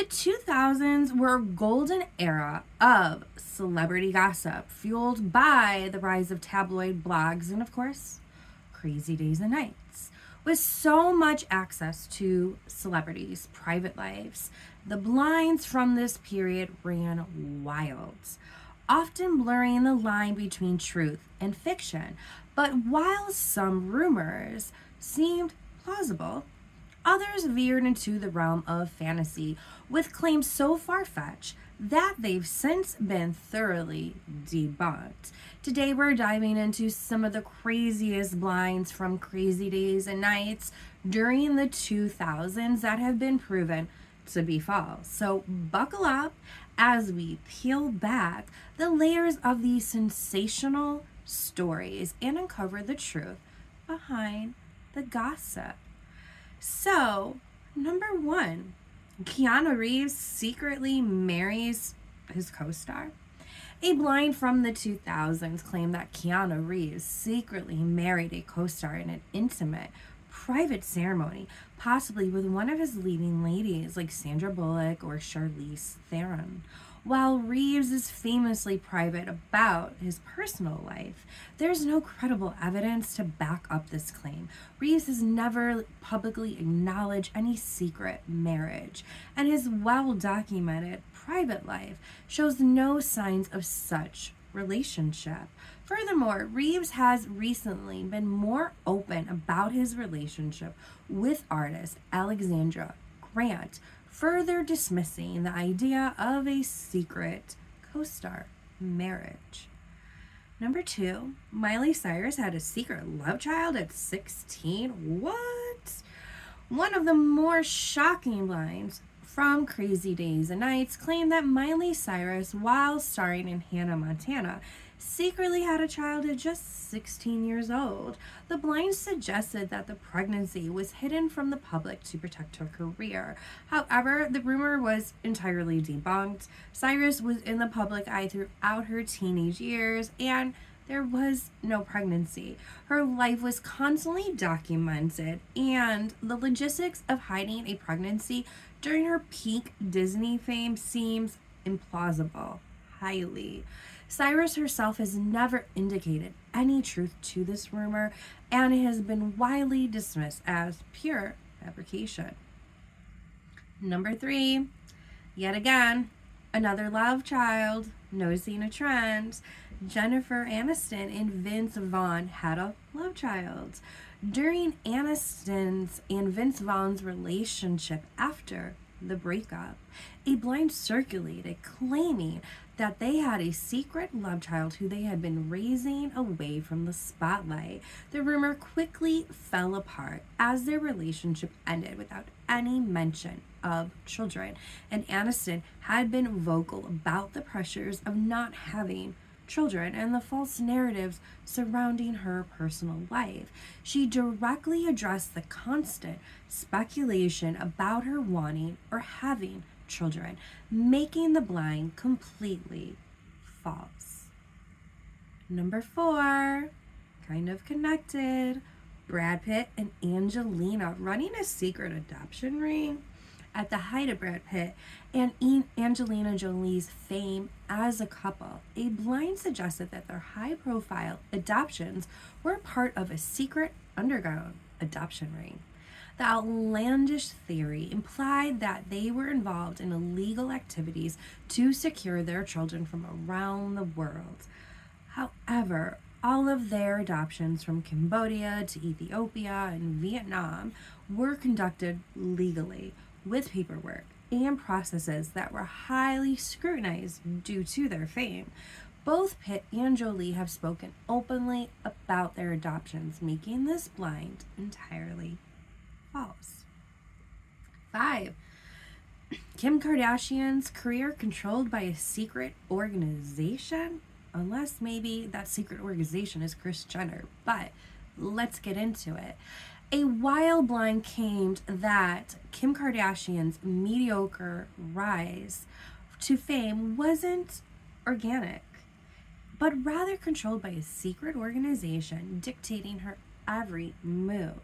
2000s were a golden era of celebrity gossip, fueled by the rise of tabloid blogs and, of course, crazy days and nights. With so much access to celebrities' private lives, the blinds from this period ran wild, often blurring the line between truth and fiction. But while some rumors seemed plausible, others veered into the realm of fantasy, with claims so far-fetched that they've since been thoroughly debunked. Today we're diving into some of the craziest blinds from crazy days and nights during the 2000s that have been proven to be false. So buckle up as we peel back the layers of these sensational stories and uncover the truth behind the gossip. So, number one, Keanu Reeves secretly marries his co-star. A blind from the 2000s claimed that Keanu Reeves secretly married a co-star in an intimate, private ceremony, possibly with one of his leading ladies like Sandra Bullock or Charlize Theron. While Reeves is famously private about his personal life, there's no credible evidence to back up this claim. Reeves has never publicly acknowledged any secret marriage, and his well-documented private life shows no signs of such relationship. Furthermore, Reeves has recently been more open about his relationship with artist Alexandra Grant, further dismissing the idea of a secret co-star marriage. Number two, Miley Cyrus had a secret love child at 16. What? One of the more shocking lines from Crazy Days and Nights claimed that Miley Cyrus, while starring in Hannah Montana, secretly had a child at just 16 years old. The blind suggested that the pregnancy was hidden from the public to protect her career. However, the rumor was entirely debunked. Cyrus was in the public eye throughout her teenage years, and there was no pregnancy. Her life was constantly documented, and the logistics of hiding a pregnancy during her peak Disney fame seems implausible, highly. Cyrus herself has never indicated any truth to this rumor, and it has been widely dismissed as pure fabrication. Number three, yet again, another love child, noticing a trend. Jennifer Aniston and Vince Vaughn had a love child. During Aniston's and Vince Vaughn's relationship after the breakup, a blind circulated claiming that they had a secret love child who they had been raising away from the spotlight. The rumor quickly fell apart as their relationship ended without any mention of children, and Aniston had been vocal about the pressures of not having children and the false narratives surrounding her personal life. She directly addressed the constant speculation about her wanting or having children, making the blind completely false. Number four, kind of connected, Brad Pitt and Angelina running a secret adoption ring. At the height of Brad Pitt and Angelina Jolie's fame as a couple, a blind suggested that their high-profile adoptions were part of a secret underground adoption ring. The outlandish theory implied that they were involved in illegal activities to secure their children from around the world. However, all of their adoptions from Cambodia to Ethiopia and Vietnam were conducted legally, with paperwork and processes that were highly scrutinized due to their fame. Both Pitt and Jolie have spoken openly about their adoptions, making this blind entirely false. 5. Kim Kardashian's career controlled by a secret organization? Unless maybe that secret organization is Kris Jenner, but let's get into it. A wild blind claimed that Kim Kardashian's mediocre rise to fame wasn't organic, but rather controlled by a secret organization dictating her every move.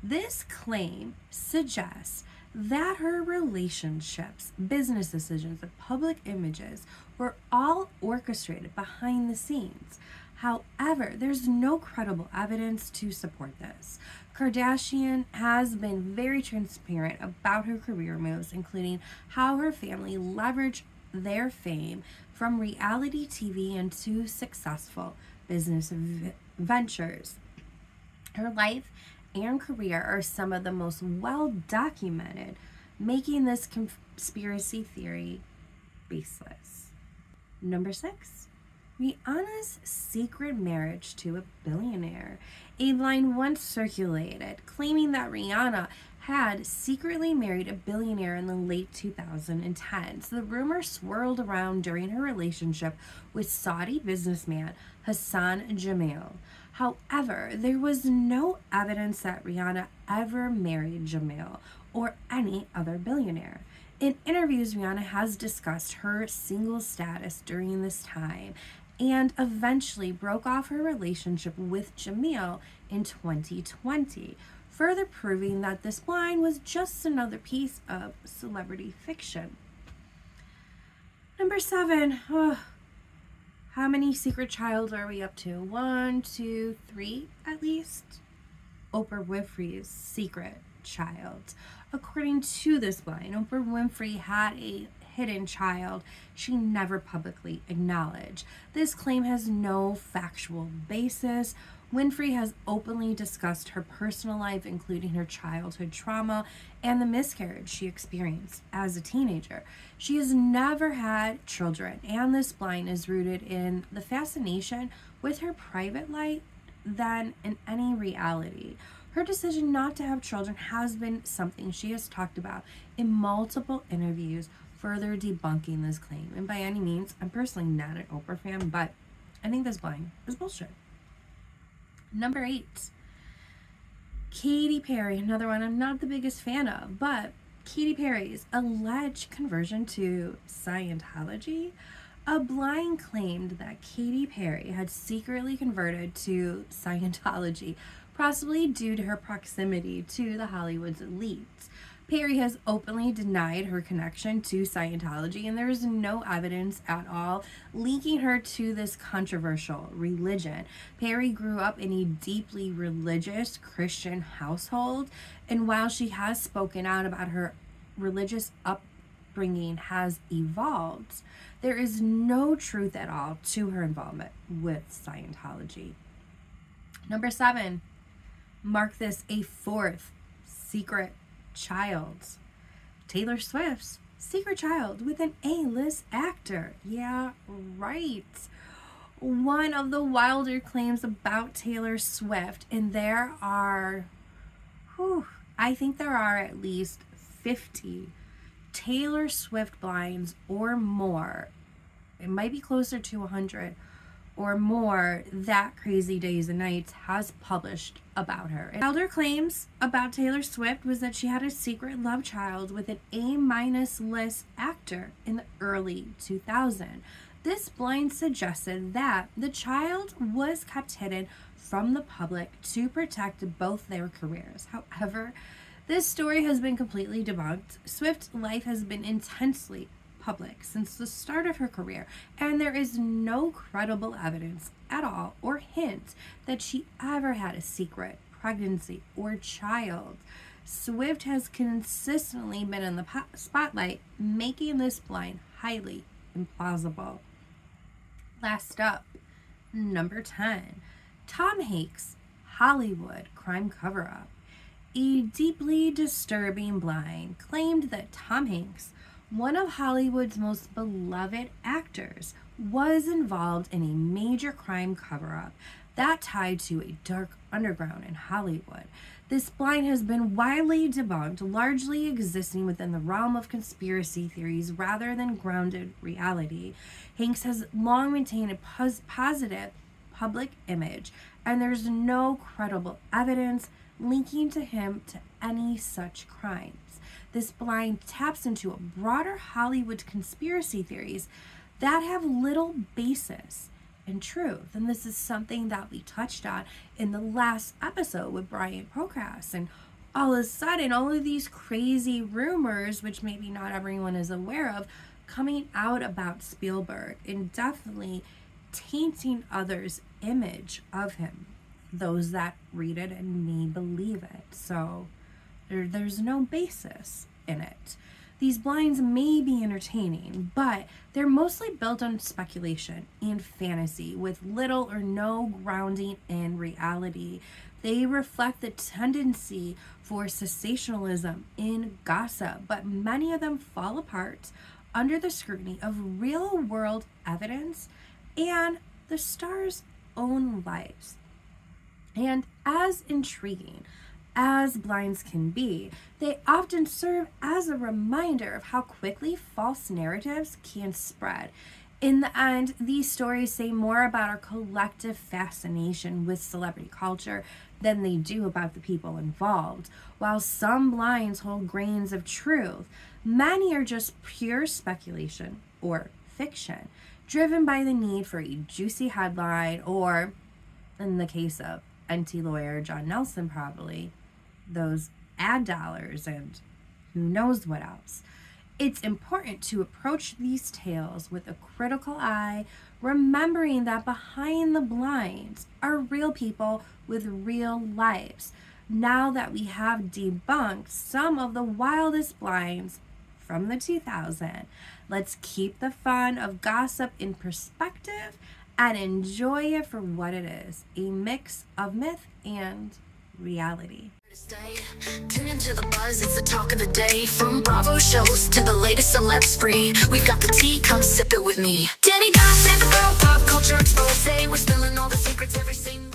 This claim suggests that her relationships, business decisions, and public images were all orchestrated behind the scenes. However, there's no credible evidence to support this. Kardashian has been very transparent about her career moves, including how her family leveraged their fame from reality TV into successful business ventures. Her life and career are some of the most well documented, making this conspiracy theory baseless. Number 6, Rihanna's secret marriage to a billionaire. A line once circulated claiming that Rihanna had secretly married a billionaire in the late 2010s. The rumor swirled around during her relationship with Saudi businessman Hassan Jameel. However, there was no evidence that Rihanna ever married Jameel or any other billionaire. In interviews, Rihanna has discussed her single status during this time and eventually broke off her relationship with Jameel in 2020, further proving that this line was just another piece of celebrity fiction. Number 7, how many secret childs are we up to? 1, 2, 3 at least. Oprah Winfrey's secret child. According to this line, Oprah Winfrey had a hidden child she never publicly acknowledged. This claim has no factual basis. Winfrey has openly discussed her personal life, including her childhood trauma and the miscarriage she experienced as a teenager. She has never had children, and this line is rooted in the fascination with her private life than in any reality. Her decision not to have children has been something she has talked about in multiple interviews, further debunking this claim. And by any means, I'm personally not an Oprah fan, but I think this line is bullshit. Number 8, Katy Perry, another one I'm not the biggest fan of, but Katy Perry's alleged conversion to Scientology. A blind claimed that Katy Perry had secretly converted to Scientology, possibly due to her proximity to the Hollywood's elites. Perry has openly denied her connection to Scientology, and there is no evidence at all linking her to this controversial religion. Perry grew up in a deeply religious Christian household, and while she has spoken out about her religious upbringing has evolved, there is no truth at all to her involvement with Scientology. Number 7, mark this a 4th secret child. Taylor Swift's secret child with an A-list actor. Yeah, right. One of the wilder claims about Taylor Swift, and I think there are at least 50 Taylor Swift blinds or more. It might be closer to 100 or more that Crazy Days and Nights has published about her. And wilder claims about Taylor Swift was that she had a secret love child with an A- list actor in the early 2000s. This blind suggested that the child was kept hidden from the public to protect both their careers. However, this story has been completely debunked. Swift's life has been intensely public since the start of her career, and there is no credible evidence at all or hint that she ever had a secret pregnancy or child. Swift has consistently been in the spotlight, making this blind highly implausible. Last up, number 10, Tom Hanks' Hollywood crime cover-up. A deeply disturbing blind claimed that Tom Hanks, one of Hollywood's most beloved actors, was involved in a major crime cover-up that tied to a dark underground in Hollywood. This blind has been widely debunked, largely existing within the realm of conspiracy theories rather than grounded reality. Hanks has long maintained a positive public image, and there's no credible evidence linking to him to any such crimes. This blind taps into a broader Hollywood conspiracy theories that have little basis in truth. And this is something that we touched on in the last episode with Brian Procas and all of a sudden, all of these crazy rumors, which maybe not everyone is aware of, coming out about Spielberg and definitely tainting others' image of him, those that read it and may believe it. So there's no basis in it. These blinds may be entertaining, but they're mostly built on speculation and fantasy with little or no grounding in reality. They reflect the tendency for sensationalism in gossip, but many of them fall apart under the scrutiny of real-world evidence and the stars' own lives. And as intriguing as blinds can be, they often serve as a reminder of how quickly false narratives can spread. In the end, these stories say more about our collective fascination with celebrity culture than they do about the people involved. While some blinds hold grains of truth, many are just pure speculation or fiction, driven by the need for a juicy headline, or, in the case of anti-lawyer John Nelson, probably those ad dollars and who knows what else. It's important to approach these tales with a critical eye, remembering that behind the blinds are real people with real lives. Now that we have debunked some of the wildest blinds from the 2000s, let's keep the fun of gossip in perspective and enjoy it for what it is, a mix of myth and reality. Tune into the buzz, it's the talk of the day. From Bravo shows to the latest celeb spree, we've got the tea, come sip it with me. Dani, Gossip Girl, Pop Culture Exposé, we're spilling all the secrets every single